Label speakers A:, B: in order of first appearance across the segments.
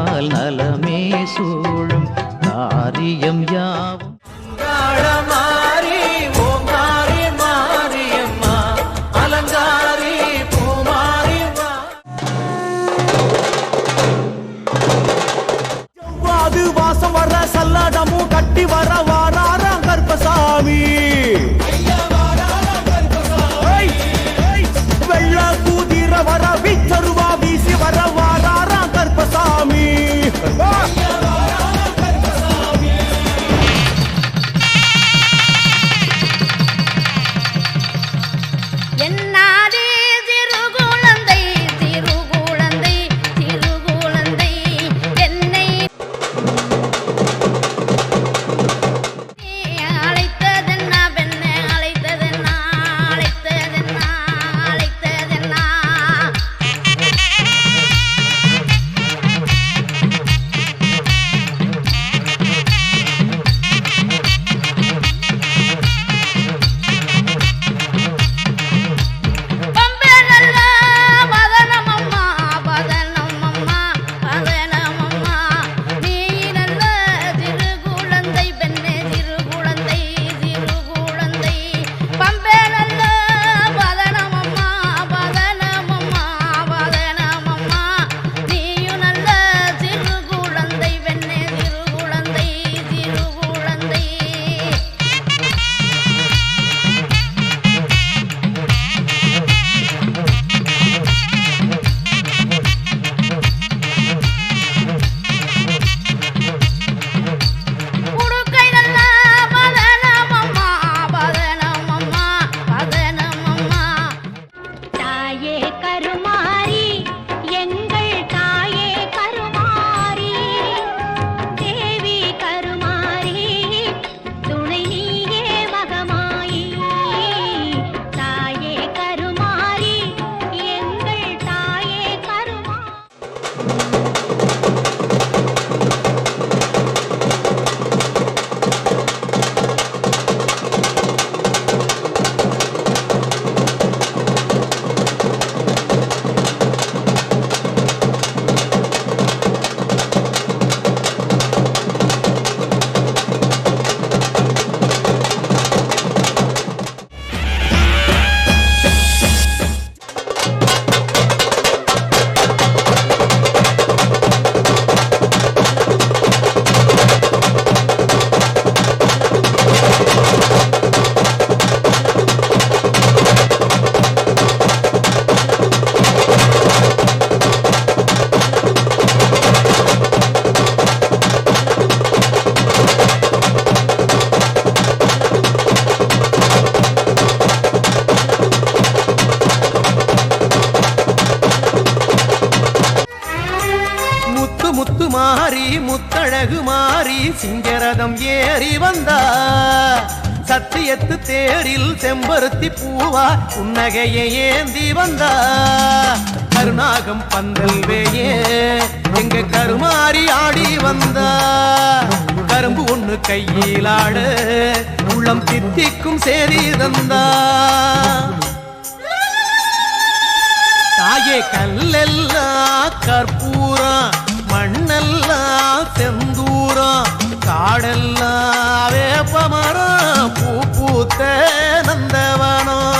A: நினைத்தால் நலமே சூழும் காரியம் யாவும்
B: வாசம் வர சல்லடமும் கட்டி வர வாராராம் கருப்பசாமி வெள்ள கூதிர வர விச்சருவா வீசி வர வாராராம் கருப்பசாமி முத்து மாறி முத்தழகு மாறி சிங்கரதம் ஏறி வந்தா சத்தியத்து தேரில் செம்பருத்தி பூவா புன்னகையை ஏந்தி வந்தா கருநாகம் பந்தல் வேயே எங்க கருமாறி ஆடி வந்தா கரும்பு ஒண்ணு கையிலாட உள்ளம் தித்திக்கும் சேரி தந்தா தாயே கல்லெல்லாம் கற்பூரம் மண்ணெல்லாம் செந்தூரம் காடெல்லாம் வேப்பமரம் பூ பூத்த நந்தவனம்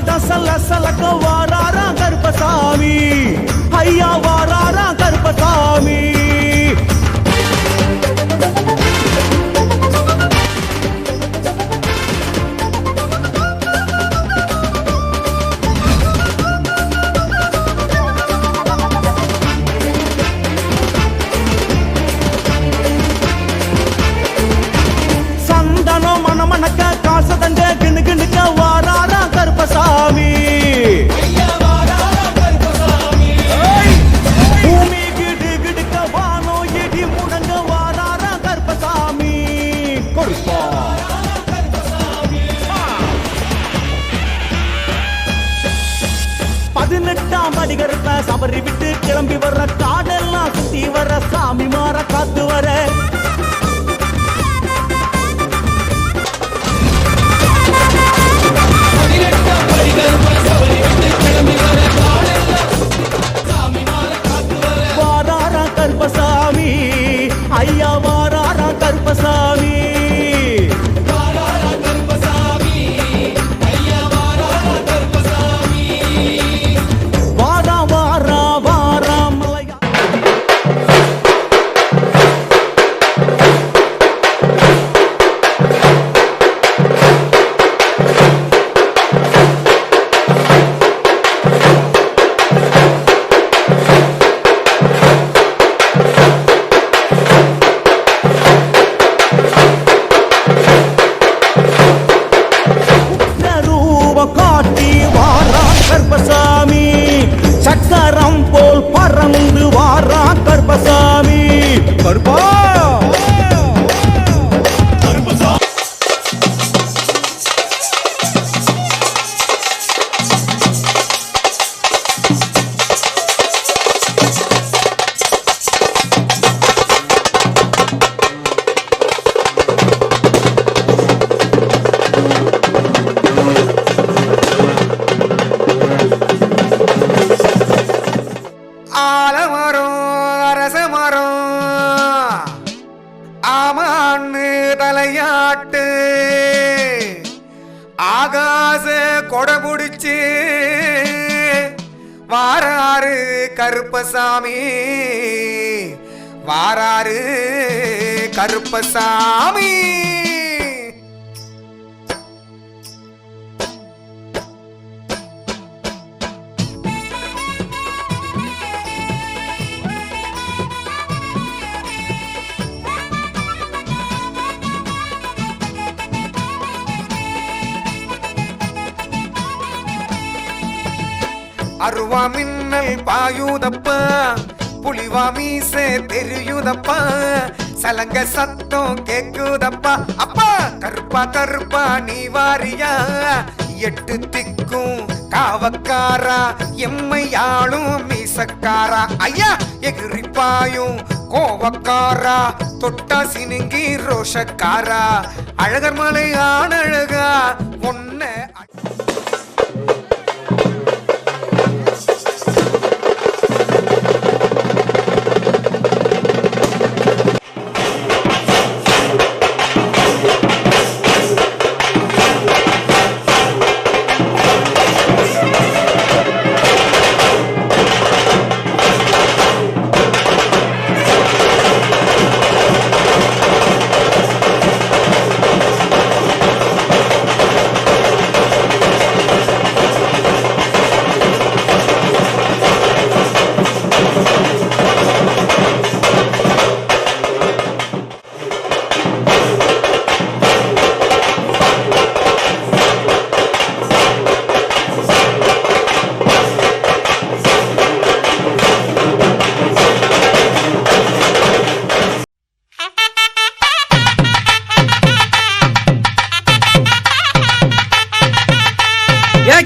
B: ஆட்டம் சல்ல சலக்க வாராரா கருப்பசாமி, ஐயா வாராரா கருப்பசாமி. சந்தனம் மணமணக்க காசு தங்க கிணு கிணுக்க வாராரா கருப்பசாமி, பூமி கிடு கிடுக்க வானோ இடி முடங்க வாராரா கருப்பசாமி. கொடுப்பா 18ஆம் அடிகரப்ப சபரி விட்டு கிளம்பி வர்ற காடெல்லாம் சுத்தி வர சாமி மாற காத்து வர வாராரா கருப்பசாமி, ஐயா வாராரா கருப்பசாமி. வாரா வாரா வாரா மலையா காட்டி வாரா கருப்பசாமி, சக்கரம் போல் பறந்து வாரா கருப்பசாமி. கருப்பா
C: ஆலமரம் அரச மரம் ஆமான்னு தலையாட்டு ஆகாச கொடபுடிச்சு வாராரு கருப்பசாமி, வாராரு கருப்பசாமி. அருவா மின்னல் பாயுதப்பா, புலிவா மீசே தெரியுதப்பா, சலங்க சத்தம் கேக்குதப்பா. அப்பா கருப்பா கருப்பா நீ வாரியா, 8 திக்கும் காவக்காரா, எம்மையாளும் மீசக்காரா. ஐயா எகிரிப்பாயும் கோவக்காரா, தொட்டா சினுங்கி ரோஷக்காரா, அழகர் மலை ஆனழகா ஒன்ன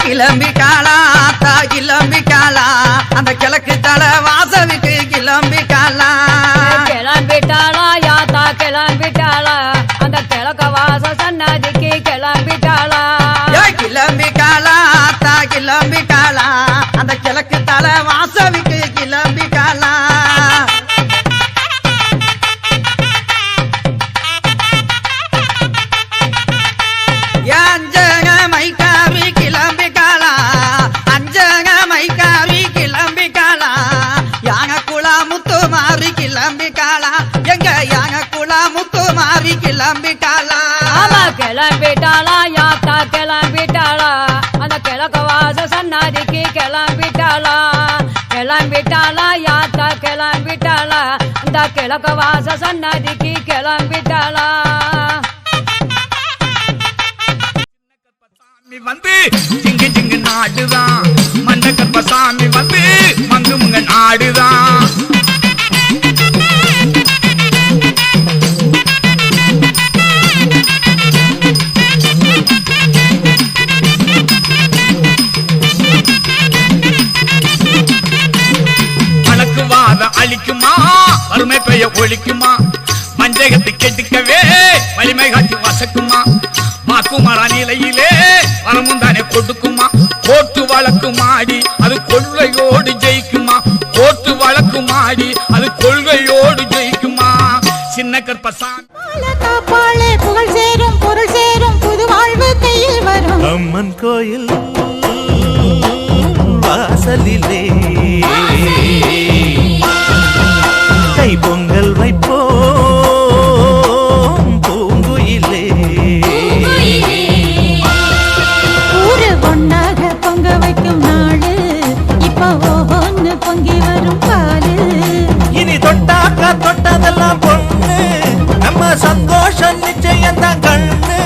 D: கிளம்பிக்காளா ஆத்தா கிளம்பிக்காளா, அந்த கிழக்கு தலை வாசலுக்கு கிளம்பிக்காளா.
E: கிளம்பிட்டாளா யாத்தா கிளம்பிட்டாளா, அந்த கிழக்க வாச சன்னதிக்கு கிளம்பிட்டாளா.
D: கிளம்பிக்காளா ஆத்தா கிளம்பிக்காளா, அந்த கிழக்கு தலை வாசலுக்கு கிளம்பிக்காளா. மைக்காவி கிளம்பிக்காளா,
E: கிளம்பிட்டாளா யாத்தா கிளம்பிட்டாளா அந்த கிழக்கு வாச சன்னதிக்கு கிளம்பிட்டாளா
F: வந்து சிங்கு சிங்கு நாடுதான் மண்ட கற்பசாமி வந்து மங்கு முங்க நாடுதான் வழக்குவாத அழிக்குமா வறுமை பெய்ய ஒழிக்குமா மஞ்சகத்தை கெடுக்கவே வலிமை காட்டி வசக்குமா மாக்குமாரா நிலையிலே வரமுந்தானே கொடுக்குமா கோர்ட்டு வழக்கு மாடி அது கொள்கையோடு ஜெயிக்குமா கோர்ட்டு வழக்கு மாடி அது கொள்கையோடு ஜெயிக்குமா சின்ன கற்பசாமி
G: புகழ் சேரும் பொருள் சேரும் புது வாழ்வு கையில் வரும்
B: அம்மன் கோயில் வாசலிலே கை பொங்கல் வைப்போம் பூங்குயிலே
G: ஊரு ஒன்னாக பொங்க வைக்கும் நாடு இப்ப ஒவ்வொன்னு பொங்கி வரும் பாலு
B: இனி தொட்டாக்கா தொட்டதெல்லாம் பொண்ணு நம்ம சந்தோஷம் நிச்சயம் தான் கண்ணு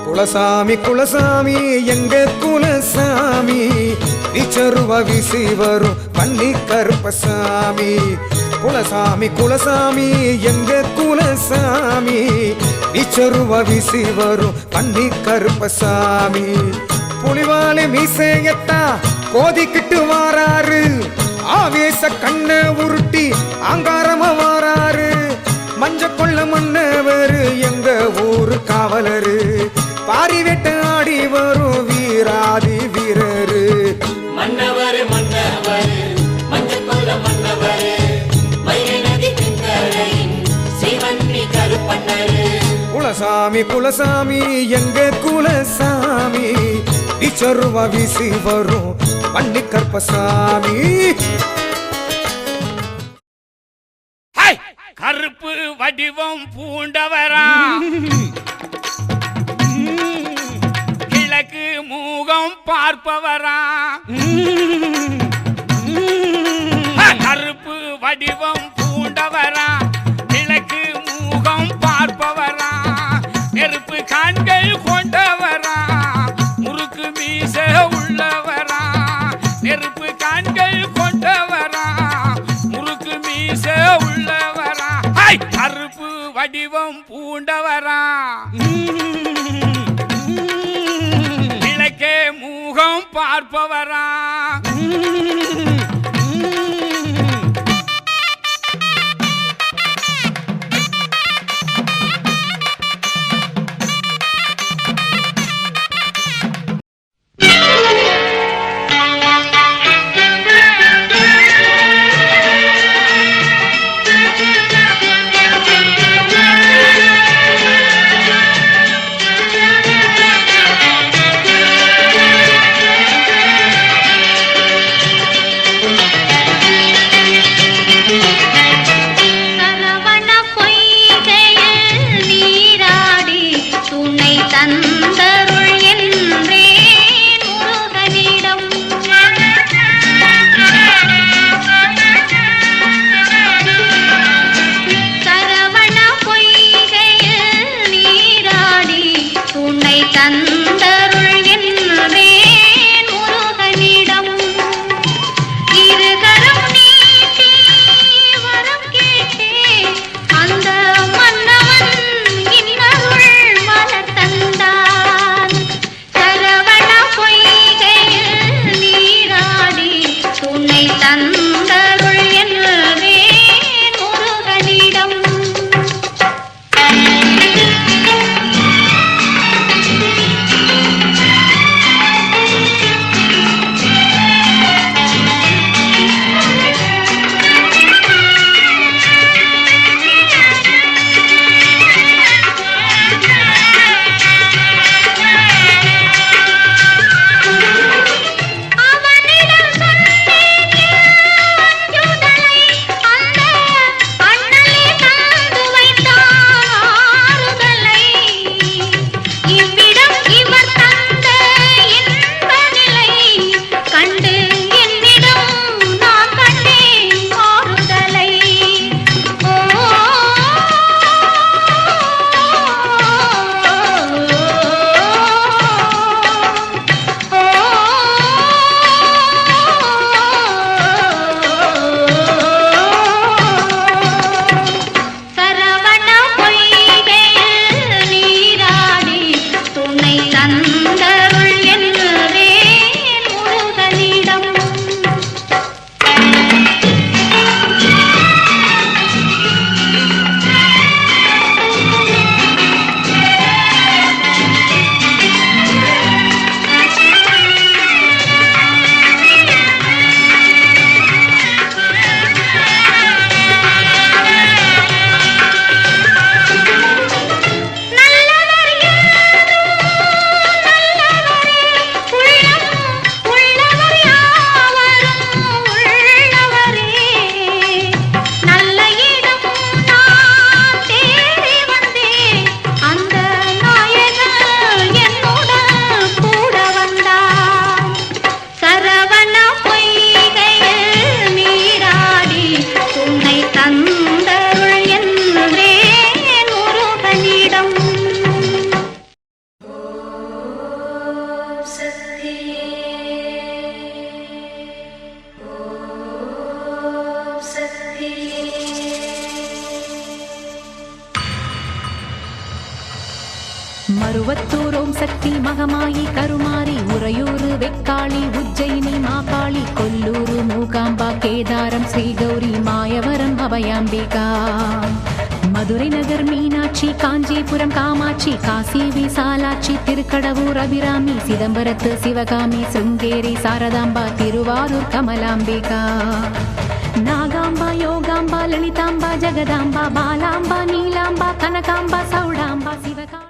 C: குலசாமி குலசாமி எங்க குலசாமி இச்சருவ விசி வரும் பன்னி கருப்பசாமி குலசாமி குலசாமி எங்க குலசாமி இச்சருவ விசி வரும் பன்னி கருப்பசாமி புலிவாலி மீசையத்தா கோதிக்கிட்டு வாராரு ஆவேச கண்ண உருட்டி ஆங்காரமா வாராரு மஞ்ச கொள்ள மன்னவரு எங்க ஊரு காவலரு பாரி வெட்ட ஆடி வரும் வீராதி வீரரு
H: மன்னவரு மன்னவரு மஞ்ச கொள்ள மன்னவரு வைகை நதி திங்கரையின் சிவன்னி கருப்பண்ணரு
C: குலசாமி குலசாமி எங்க குலசாமி இச்சருவ வீசி வரும் பன்னி கருப்பசாமி
F: கருப்பு வடிவம் பூண்டவரா கிழக்கு மூகம் பார்ப்பவரா கருப்பு வடிவம் பூண்டவரா கிழக்கு மூகம் பார்ப்பவரா நெருப்பு கண்கள் கொண்டவரா முறுக்கு மீச உள்ளவரா நெருப்பு கண்கள் கொண்டவரா முறுக்கு மீச உள்ளவரா கருப்பு வடிவம் பூண்டவரா கிழக்கே மூகம் பார்ப்பவரா
I: தந்தருள் என்றேன் முருகனிடம்.
J: மருவத்தூர் ஓம் சக்தி மகமாயி கருமாரி உறையூரு வெக்காளி உஜ்ஜயினி மாகாளி கொல்லூரு மூகாம்பா கேதாரம் ஸ்ரீகௌரி மாயவரம் அபயாம்பிகா மதுரை நகர் மீனாட்சி காஞ்சிபுரம் காமாட்சி காசி விசாலாட்சி திருக்கடவூர் அபிராமி சிதம்பரத்து சிவகாமி சுங்கேரி சாரதாம்பா திருவாரூர் கமலாம்பிகா நாகாம்பா யோகாம்பா லலிதாம்பா ஜெகதாம்பா பாலாம்பா நீலாம்பா கனகாம்பா சௌடாம்பா சிவகா